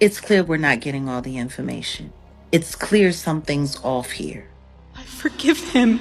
It's clear we're not getting all the information. It's clear something's off here. I forgive him.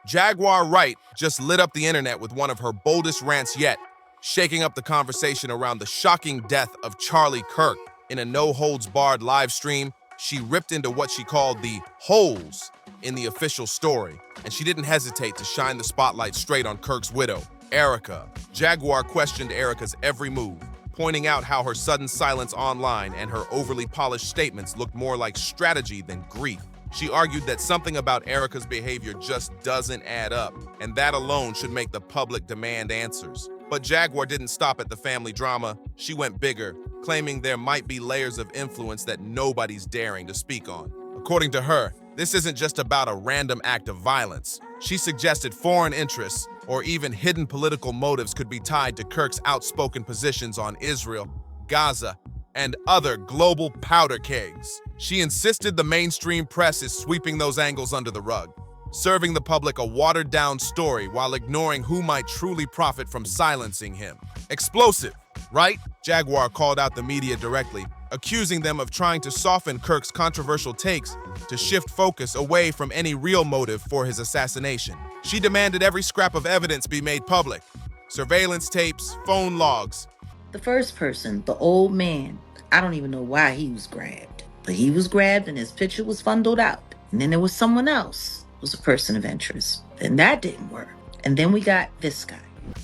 Jaguar Wright just lit up the internet with one of her boldest rants yet, shaking up the conversation around the shocking death of Charlie Kirk. In a no-holds-barred live stream, she ripped into what she called the holes in the official story, and she didn't hesitate to shine the spotlight straight on Kirk's widow, Erica. Jaguar questioned Erica's every move, pointing out how her sudden silence online and her overly polished statements looked more like strategy than grief. She argued that something about Erica's behavior just doesn't add up, and that alone should make the public demand answers. But Jaguar didn't stop at the family drama. She went bigger, claiming there might be layers of influence that nobody's daring to speak on. According to her, this isn't just about a random act of violence. She suggested foreign interests or even hidden political motives could be tied to Kirk's outspoken positions on Israel, Gaza, and other global powder kegs. She insisted the mainstream press is sweeping those angles under the rug, serving the public a watered-down story while ignoring who might truly profit from silencing him. Explosive, right? Jaguar called out the media directly, accusing them of trying to soften Kirk's controversial takes to shift focus away from any real motive for his assassination. She demanded every scrap of evidence be made public. Surveillance tapes, phone logs. The first person, the old man, I don't even know why he was grabbed, but he was grabbed and his picture was fondled out. And then there was someone else who was a person of interest. And that didn't work. And then we got this guy.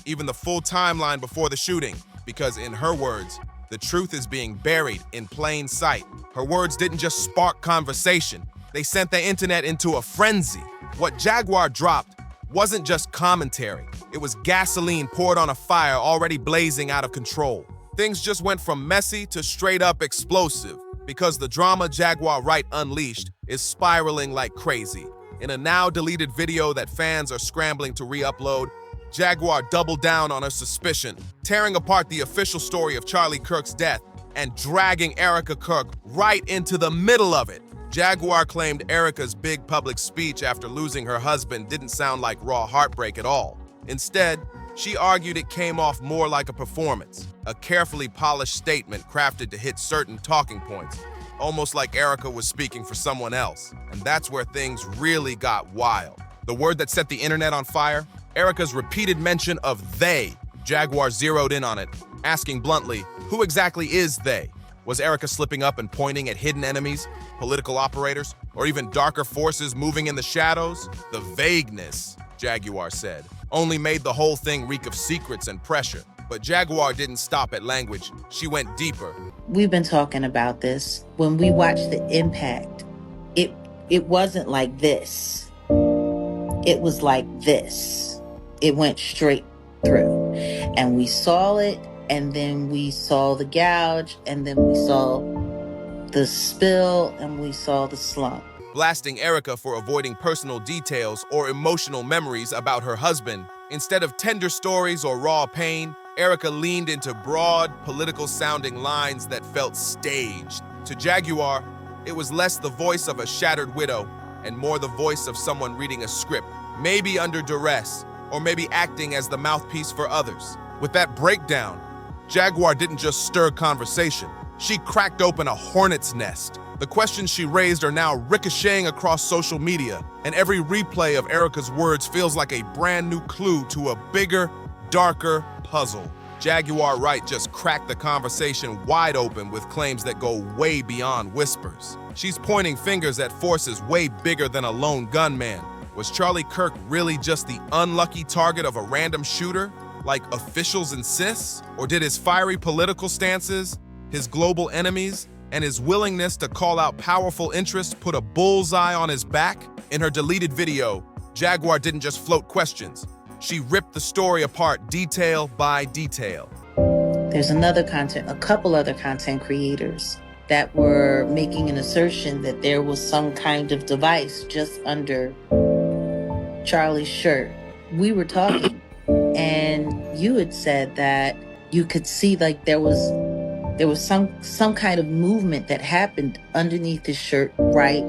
Even the full timeline before the shooting, because in her words, the truth is being buried in plain sight. Her words didn't just spark conversation, they sent the internet into a frenzy. What Jaguar dropped wasn't just commentary, it was gasoline poured on a fire already blazing out of control. Things just went from messy to straight up explosive, because the drama Jaguar Wright unleashed is spiraling like crazy. In a now deleted video that fans are scrambling to re-upload, Jaguar doubled down on her suspicion, tearing apart the official story of Charlie Kirk's death and dragging Erica Kirk right into the middle of it. Jaguar claimed Erica's big public speech after losing her husband didn't sound like raw heartbreak at all. Instead, she argued it came off more like a performance, a carefully polished statement crafted to hit certain talking points, almost like Erica was speaking for someone else. And that's where things really got wild. The word that set the internet on fire? Erica's repeated mention of they. Jaguar zeroed in on it, asking bluntly, who exactly is they? Was Erica slipping up and pointing at hidden enemies, political operators, or even darker forces moving in the shadows? The vagueness, Jaguar said, only made the whole thing reek of secrets and pressure. But Jaguar didn't stop at language. She went deeper. We've been talking about this. When we watched the impact, it wasn't like this. It was like this. It went straight through. And we saw it, and then we saw the gouge, and then we saw the spill, and we saw the slump. Blasting Erica for avoiding personal details or emotional memories about her husband. Instead of tender stories or raw pain, Erica leaned into broad, political-sounding lines that felt staged. To Jaguar, it was less the voice of a shattered widow and more the voice of someone reading a script, maybe under duress, or maybe acting as the mouthpiece for others. With that breakdown, Jaguar didn't just stir conversation. She cracked open a hornet's nest. The questions she raised are now ricocheting across social media, and every replay of Erica's words feels like a brand new clue to a bigger, darker puzzle. Jaguar Wright just cracked the conversation wide open with claims that go way beyond whispers. She's pointing fingers at forces way bigger than a lone gunman. Was Charlie Kirk really just the unlucky target of a random shooter, like officials insist? Or did his fiery political stances, his global enemies, and his willingness to call out powerful interests put a bullseye on his back? In her deleted video, Jaguar didn't just float questions. She ripped the story apart detail by detail. There's a couple other content creators that were making an assertion that there was some kind of device just under Charlie's shirt. We were talking, and you had said that you could see like there was some kind of movement that happened underneath his shirt right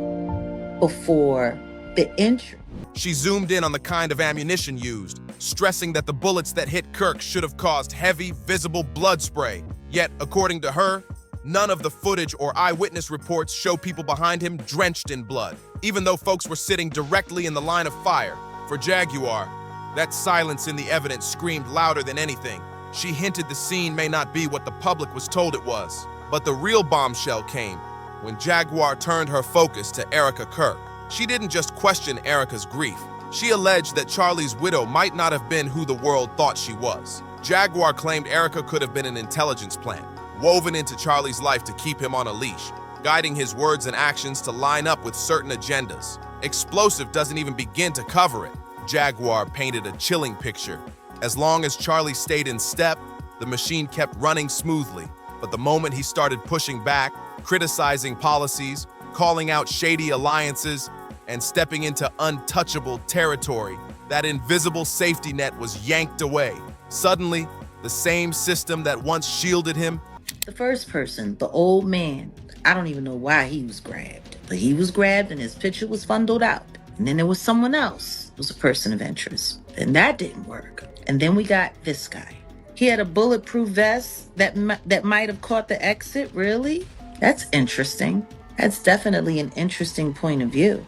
before the entry. She zoomed in on the kind of ammunition used, stressing that the bullets that hit Kirk should have caused heavy, visible blood spray. Yet, according to her, none of the footage or eyewitness reports show people behind him drenched in blood, even though folks were sitting directly in the line of fire. For Jaguar, that silence in the evidence screamed louder than anything. She hinted the scene may not be what the public was told it was. But the real bombshell came when Jaguar turned her focus to Erica Kirk. She didn't just question Erica's grief. She alleged that Charlie's widow might not have been who the world thought she was. Jaguar claimed Erica could have been an intelligence plant, woven into Charlie's life to keep him on a leash, guiding his words and actions to line up with certain agendas. Explosive doesn't even begin to cover it. Jaguar painted a chilling picture. As long as Charlie stayed in step, the machine kept running smoothly. But the moment he started pushing back, criticizing policies, calling out shady alliances, and stepping into untouchable territory, that invisible safety net was yanked away. Suddenly, the same system that once shielded him. The first person, the old man, I don't even know why he was grabbed, but he was grabbed and his picture was fondled out. And then there was someone else who was a person of interest. And that didn't work. And then we got this guy. He had a bulletproof vest that might have caught the exit, really? That's interesting. That's definitely an interesting point of view.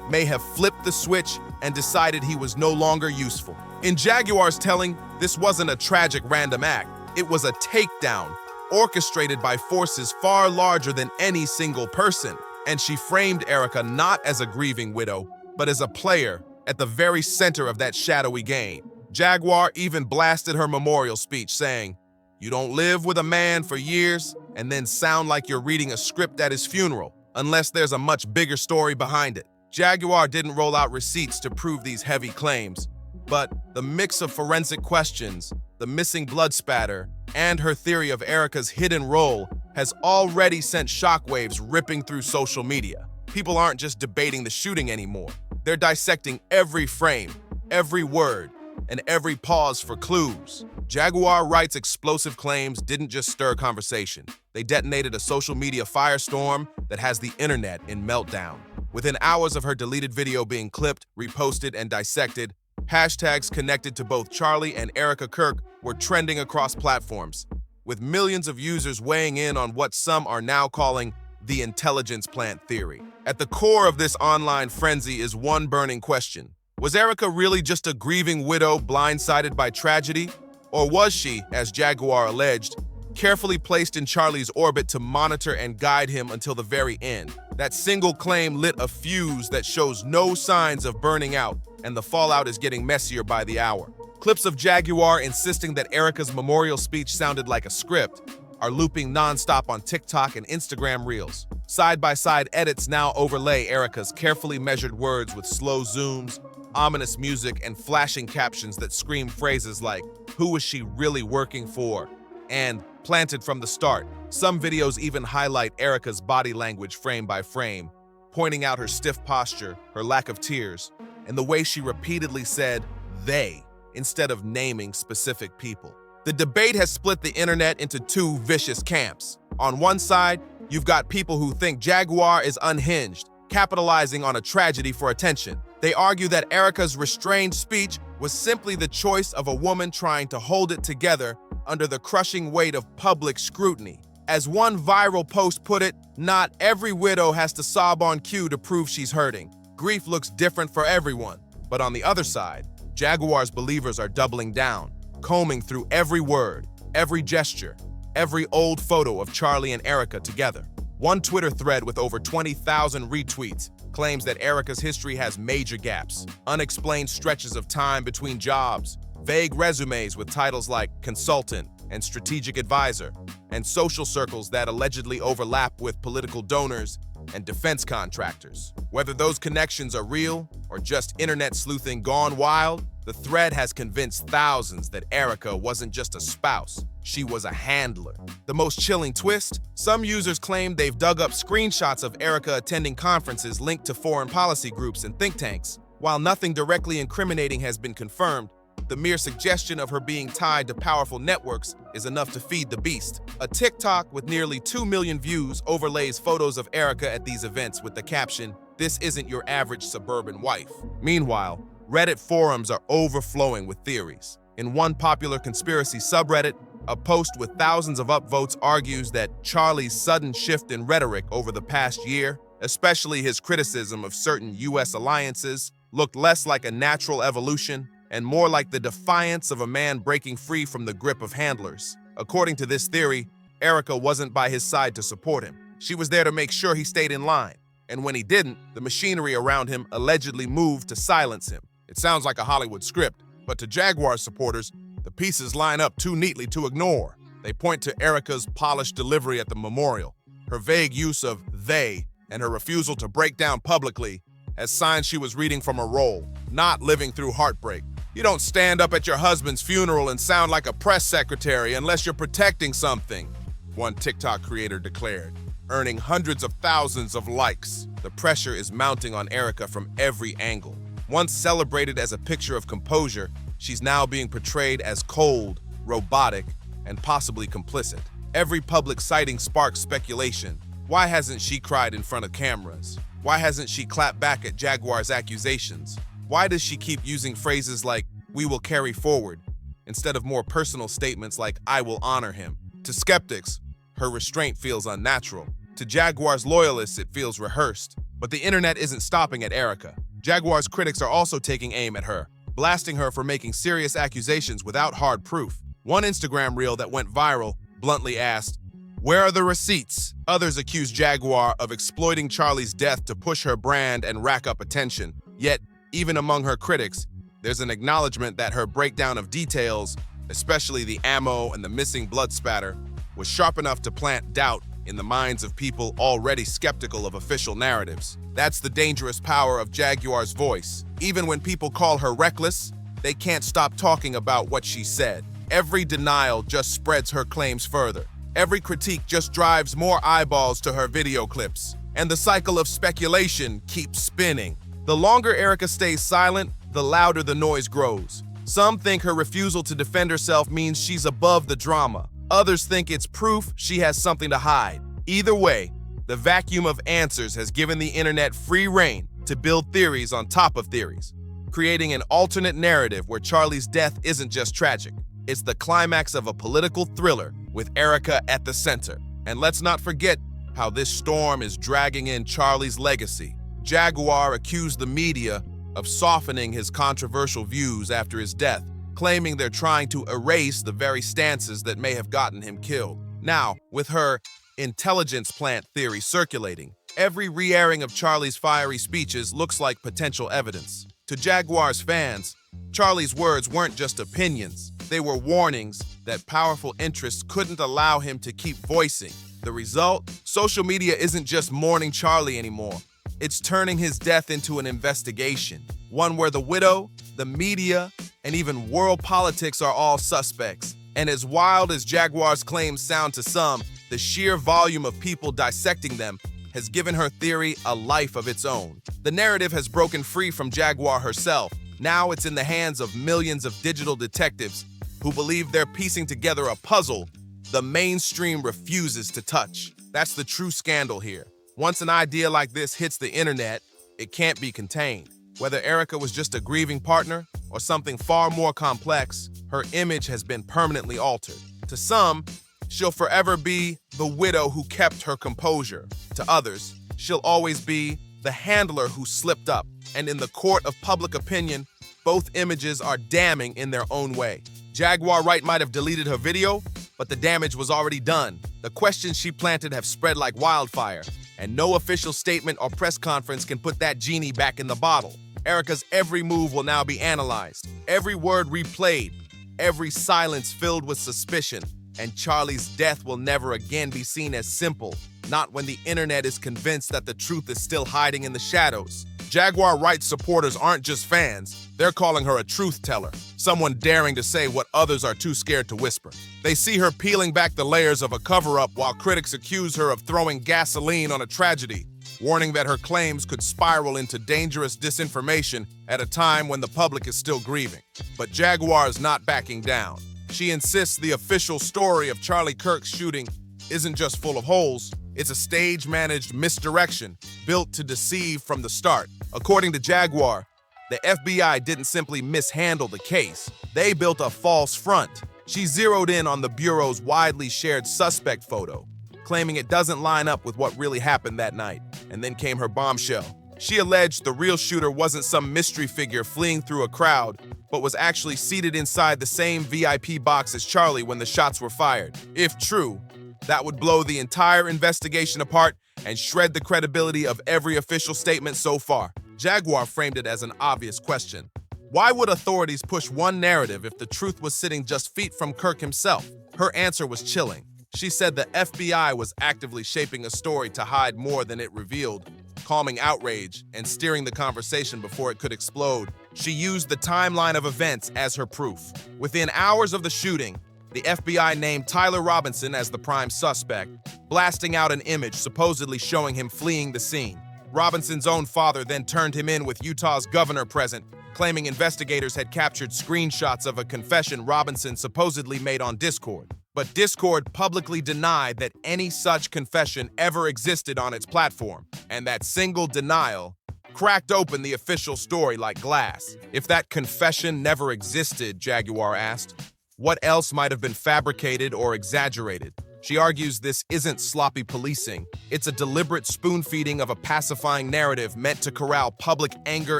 May have flipped the switch and decided he was no longer useful. In Jaguar's telling, this wasn't a tragic random act. It was a takedown, orchestrated by forces far larger than any single person. And she framed Erica not as a grieving widow, but as a player at the very center of that shadowy game. Jaguar even blasted her memorial speech saying, "You don't live with a man for years and then sound like you're reading a script at his funeral, unless there's a much bigger story behind it." Jaguar didn't roll out receipts to prove these heavy claims, but the mix of forensic questions, the missing blood spatter, and her theory of Erica's hidden role has already sent shockwaves ripping through social media. People aren't just debating the shooting anymore. They're dissecting every frame, every word, and every pause for clues. Jaguar Wright's explosive claims didn't just stir conversation. They detonated a social media firestorm that has the internet in meltdown. Within hours of her deleted video being clipped, reposted, and dissected, hashtags connected to both Charlie and Erica Kirk were trending across platforms, with millions of users weighing in on what some are now calling the intelligence plant theory. At the core of this online frenzy is one burning question. Was Erica really just a grieving widow blindsided by tragedy? Or was she, as Jaguar alleged, carefully placed in Charlie's orbit to monitor and guide him until the very end? That single claim lit a fuse that shows no signs of burning out, and the fallout is getting messier by the hour. Clips of Jaguar insisting that Erica's memorial speech sounded like a script are looping nonstop on TikTok and Instagram Reels. Side-by-side edits now overlay Erica's carefully measured words with slow zooms, ominous music, and flashing captions that scream phrases like, "Who is she really working for?" and "planted from the start." Some videos even highlight Erica's body language frame by frame, pointing out her stiff posture, her lack of tears, and the way she repeatedly said "they" instead of naming specific people. The debate has split the internet into two vicious camps. On one side, you've got people who think Jaguar is unhinged, capitalizing on a tragedy for attention. They argue that Erica's restrained speech was simply the choice of a woman trying to hold it together under the crushing weight of public scrutiny. As one viral post put it, not every widow has to sob on cue to prove she's hurting. Grief looks different for everyone. But on the other side, Jaguar's believers are doubling down, combing through every word, every gesture, every old photo of Charlie and Erica together. One Twitter thread with over 20,000 retweets claims that Erica's history has major gaps, unexplained stretches of time between jobs, vague resumes with titles like consultant and strategic advisor, and social circles that allegedly overlap with political donors and defense contractors. Whether those connections are real or just internet sleuthing gone wild, the thread has convinced thousands that Erica wasn't just a spouse, she was a handler. The most chilling twist? Some users claim they've dug up screenshots of Erica attending conferences linked to foreign policy groups and think tanks. While nothing directly incriminating has been confirmed, the mere suggestion of her being tied to powerful networks is enough to feed the beast. A TikTok with nearly 2 million views overlays photos of Erica at these events with the caption, "This isn't your average suburban wife." Meanwhile, Reddit forums are overflowing with theories. In one popular conspiracy subreddit, a post with thousands of upvotes argues that Charlie's sudden shift in rhetoric over the past year, especially his criticism of certain U.S. alliances, looked less like a natural evolution and more like the defiance of a man breaking free from the grip of handlers. According to this theory, Erica wasn't by his side to support him. She was there to make sure he stayed in line. And when he didn't, the machinery around him allegedly moved to silence him. It sounds like a Hollywood script, but to Jaguar supporters, the pieces line up too neatly to ignore. They point to Erica's polished delivery at the memorial, her vague use of they, and her refusal to break down publicly as signs she was reading from a roll, not living through heartbreak. You don't stand up at your husband's funeral and sound like a press secretary unless you're protecting something, one TikTok creator declared, earning hundreds of thousands of likes. The pressure is mounting on Erica from every angle. Once celebrated as a picture of composure, she's now being portrayed as cold, robotic, and possibly complicit. Every public sighting sparks speculation. Why hasn't she cried in front of cameras? Why hasn't she clapped back at Jaguar's accusations? Why does she keep using phrases like, "we will carry forward," instead of more personal statements like, "I will honor him"? To skeptics, her restraint feels unnatural. To Jaguar's loyalists, it feels rehearsed. But the internet isn't stopping at Erica. Jaguar's critics are also taking aim at her, blasting her for making serious accusations without hard proof. One Instagram reel that went viral bluntly asked, "Where are the receipts?" Others accused Jaguar of exploiting Charlie's death to push her brand and rack up attention. Yet, even among her critics, there's an acknowledgement that her breakdown of details, especially the ammo and the missing blood spatter, was sharp enough to plant doubt in the minds of people already skeptical of official narratives. That's the dangerous power of Jaguar's voice. Even when people call her reckless, they can't stop talking about what she said. Every denial just spreads her claims further. Every critique just drives more eyeballs to her video clips. And the cycle of speculation keeps spinning. The longer Erica stays silent, the louder the noise grows. Some think her refusal to defend herself means she's above the drama. Others think it's proof she has something to hide. Either way, the vacuum of answers has given the internet free rein to build theories on top of theories, creating an alternate narrative where Charlie's death isn't just tragic. It's the climax of a political thriller with Erica at the center. And let's not forget how this storm is dragging in Charlie's legacy. Jaguar accused the media of softening his controversial views after his death, claiming they're trying to erase the very stances that may have gotten him killed. Now, with her intelligence plant theory circulating, every re-airing of Charlie's fiery speeches looks like potential evidence. To Jaguar's fans, Charlie's words weren't just opinions. They were warnings that powerful interests couldn't allow him to keep voicing. The result? Social media isn't just mourning Charlie anymore. It's turning his death into an investigation, one where the widow, the media, and even world politics are all suspects. And as wild as Jaguar's claims sound to some, the sheer volume of people dissecting them has given her theory a life of its own. The narrative has broken free from Jaguar herself. Now it's in the hands of millions of digital detectives who believe they're piecing together a puzzle the mainstream refuses to touch. That's the true scandal here. Once an idea like this hits the internet, it can't be contained. Whether Erica was just a grieving partner or something far more complex, her image has been permanently altered. To some, she'll forever be the widow who kept her composure. To others, she'll always be the handler who slipped up. And in the court of public opinion, both images are damning in their own way. Jaguar Wright might have deleted her video, but the damage was already done. The questions she planted have spread like wildfire, and no official statement or press conference can put that genie back in the bottle. Erica's every move will now be analyzed, every word replayed, every silence filled with suspicion, and Charlie's death will never again be seen as simple, not when the internet is convinced that the truth is still hiding in the shadows. Jaguar Wright supporters aren't just fans, they're calling her a truth teller, someone daring to say what others are too scared to whisper. They see her peeling back the layers of a cover-up while critics accuse her of throwing gasoline on a tragedy, warning that her claims could spiral into dangerous disinformation at a time when the public is still grieving. But Jaguar is not backing down. She insists the official story of Charlie Kirk's shooting isn't just full of holes, it's a stage-managed misdirection built to deceive from the start. According to Jaguar, The FBI didn't simply mishandle the case, they built a false front. She zeroed in on the Bureau's widely shared suspect photo, claiming it doesn't line up with what really happened that night. And then came her bombshell. She alleged the real shooter wasn't some mystery figure fleeing through a crowd, but was actually seated inside the same VIP box as Charlie when the shots were fired. If true, that would blow the entire investigation apart and shred the credibility of every official statement so far. Jaguar framed it as an obvious question. Why would authorities push one narrative if the truth was sitting just feet from Kirk himself? Her answer was chilling. She said the FBI was actively shaping a story to hide more than it revealed, calming outrage and steering the conversation before it could explode. She used the timeline of events as her proof. Within hours of the shooting, the FBI named Tyler Robinson as the prime suspect, blasting out an image supposedly showing him fleeing the scene. Robinson's own father then turned him in with Utah's governor present, claiming investigators had captured screenshots of a confession Robinson supposedly made on Discord. But Discord publicly denied that any such confession ever existed on its platform, and that single denial cracked open the official story like glass. If that confession never existed, Jaguar asked, what else might have been fabricated or exaggerated? She argues this isn't sloppy policing. It's a deliberate spoon-feeding of a pacifying narrative meant to corral public anger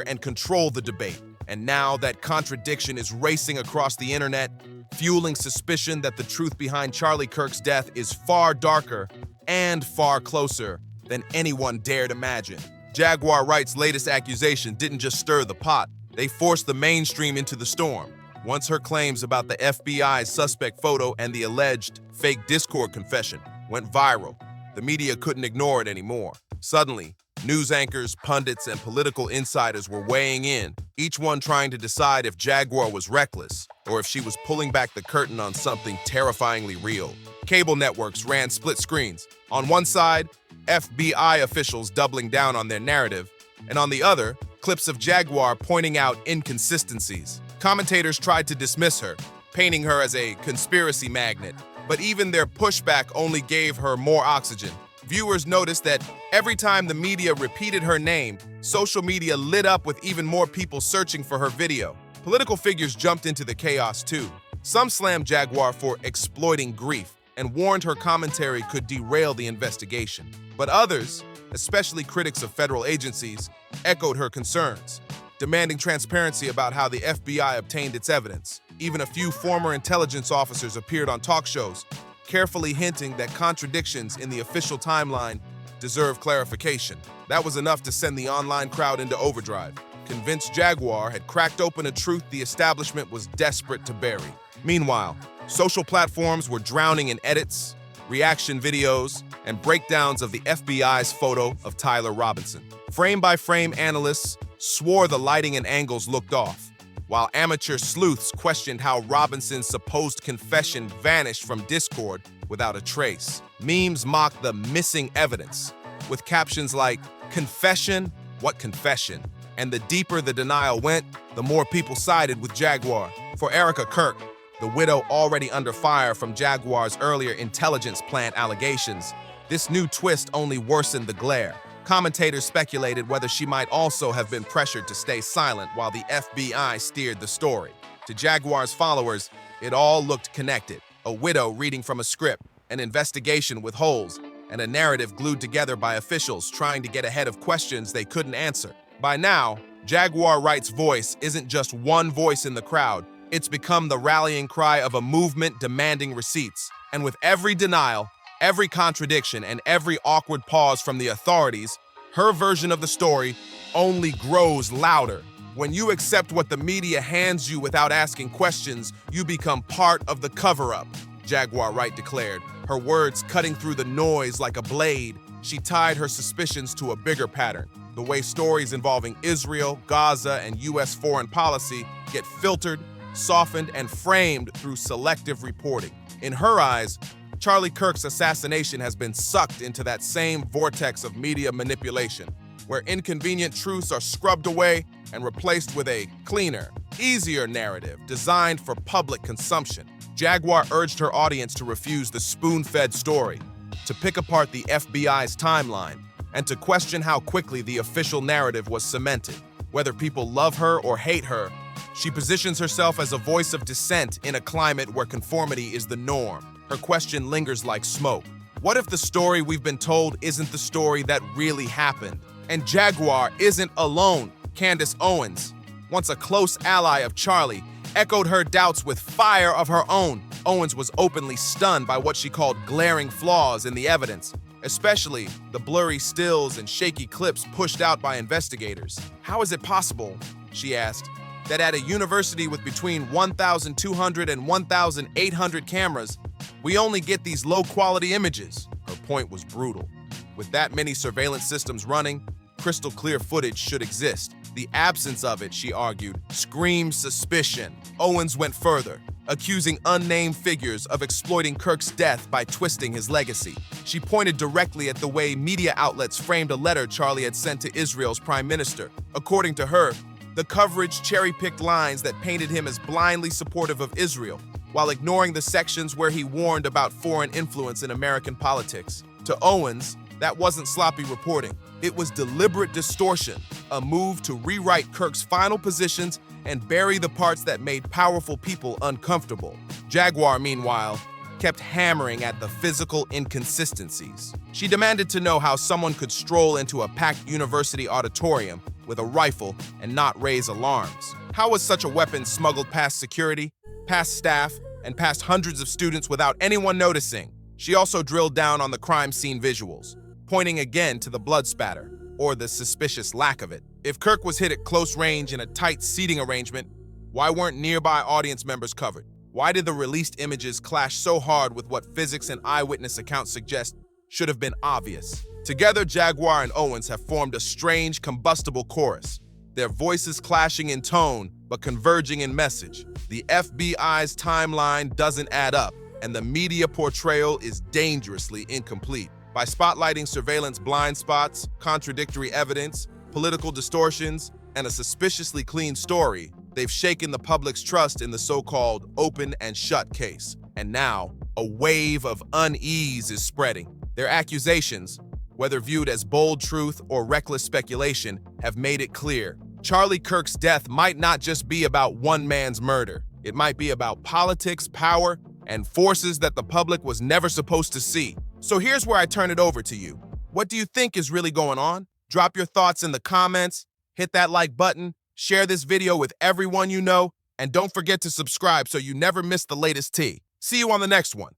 and control the debate. And now that contradiction is racing across the internet, fueling suspicion that the truth behind Charlie Kirk's death is far darker and far closer than anyone dared imagine. Jaguar Wright's latest accusation didn't just stir the pot, they forced the mainstream into the storm. Once her claims about the FBI's suspect photo and the alleged fake Discord confession went viral, the media couldn't ignore it anymore. Suddenly, news anchors, pundits, and political insiders were weighing in, each one trying to decide if Jaguar was reckless or if she was pulling back the curtain on something terrifyingly real. Cable networks ran split screens. On one side, FBI officials doubling down on their narrative, and on the other, clips of Jaguar pointing out inconsistencies. Commentators tried to dismiss her, painting her as a conspiracy magnet, but even their pushback only gave her more oxygen. Viewers noticed that every time the media repeated her name, social media lit up with even more people searching for her video. Political figures jumped into the chaos too. Some slammed Jaguar for exploiting grief and warned her commentary could derail the investigation. But others, especially critics of federal agencies, echoed her concerns, demanding transparency about how the FBI obtained its evidence. Even a few former intelligence officers appeared on talk shows, carefully hinting that contradictions in the official timeline deserve clarification. That was enough to send the online crowd into overdrive, convinced Jaguar had cracked open a truth the establishment was desperate to bury. Meanwhile, social platforms were drowning in edits, reaction videos, and breakdowns of the FBI's photo of Tyler Robinson. Frame-by-frame analysts swore the lighting and angles looked off, while amateur sleuths questioned how Robinson's supposed confession vanished from Discord without a trace. Memes mocked the missing evidence, with captions like, "Confession? What confession?" And the deeper the denial went, the more people sided with Jaguar. For Erica Kirk, the widow already under fire from Jaguar's earlier intelligence plant allegations, this new twist only worsened the glare. Commentators speculated whether she might also have been pressured to stay silent while the FBI steered the story. To Jaguar's followers, it all looked connected. A widow reading from a script, an investigation with holes, and a narrative glued together by officials trying to get ahead of questions they couldn't answer. By now, Jaguar Wright's voice isn't just one voice in the crowd. It's become the rallying cry of a movement demanding receipts. And with every denial, every contradiction, and every awkward pause from the authorities, her version of the story only grows louder. When you accept what the media hands you without asking questions, you become part of the cover-up, Jaguar Wright declared, her words cutting through the noise like a blade. She tied her suspicions to a bigger pattern, the way stories involving Israel, Gaza, and U.S. foreign policy get filtered, softened, and framed through selective reporting. In her eyes, Charlie Kirk's assassination has been sucked into that same vortex of media manipulation, where inconvenient truths are scrubbed away and replaced with a cleaner, easier narrative designed for public consumption. Jaguar urged her audience to refuse the spoon-fed story, to pick apart the FBI's timeline, and to question how quickly the official narrative was cemented. Whether people love her or hate her, she positions herself as a voice of dissent in a climate where conformity is the norm. Her question lingers like smoke. What if the story we've been told isn't the story that really happened? And Jaguar isn't alone. Candace Owens, once a close ally of Charlie, echoed her doubts with fire of her own. Owens was openly stunned by what she called glaring flaws in the evidence, especially the blurry stills and shaky clips pushed out by investigators. How is it possible, she asked, that at a university with between 1,200 and 1,800 cameras, we only get these low-quality images? Her point was brutal. With that many surveillance systems running, crystal clear footage should exist. The absence of it, she argued, screams suspicion. Owens went further, accusing unnamed figures of exploiting Kirk's death by twisting his legacy. She pointed directly at the way media outlets framed a letter Charlie had sent to Israel's prime minister. According to her, the coverage cherry-picked lines that painted him as blindly supportive of Israel, while ignoring the sections where he warned about foreign influence in American politics. To Owens, that wasn't sloppy reporting. It was deliberate distortion, a move to rewrite Kirk's final positions and bury the parts that made powerful people uncomfortable. Jaguar, meanwhile, kept hammering at the physical inconsistencies. She demanded to know how someone could stroll into a packed university auditorium with a rifle and not raise alarms. How was such a weapon smuggled past security, past staff, and past hundreds of students without anyone noticing? She also drilled down on the crime scene visuals, pointing again to the blood spatter, or the suspicious lack of it. If Kirk was hit at close range in a tight seating arrangement, why weren't nearby audience members covered? Why did the released images clash so hard with what physics and eyewitness accounts suggest should have been obvious? Together, Jaguar and Owens have formed a strange, combustible chorus, their voices clashing in tone but converging in message. The FBI's timeline doesn't add up, and the media portrayal is dangerously incomplete. By spotlighting surveillance blind spots, contradictory evidence, political distortions, and a suspiciously clean story, they've shaken the public's trust in the so-called open and shut case. And now, a wave of unease is spreading. Their accusations, whether viewed as bold truth or reckless speculation, have made it clear. Charlie Kirk's death might not just be about one man's murder. It might be about politics, power, and forces that the public was never supposed to see. So here's where I turn it over to you. What do you think is really going on? Drop your thoughts in the comments, hit that like button, share this video with everyone you know, and don't forget to subscribe so you never miss the latest tea. See you on the next one.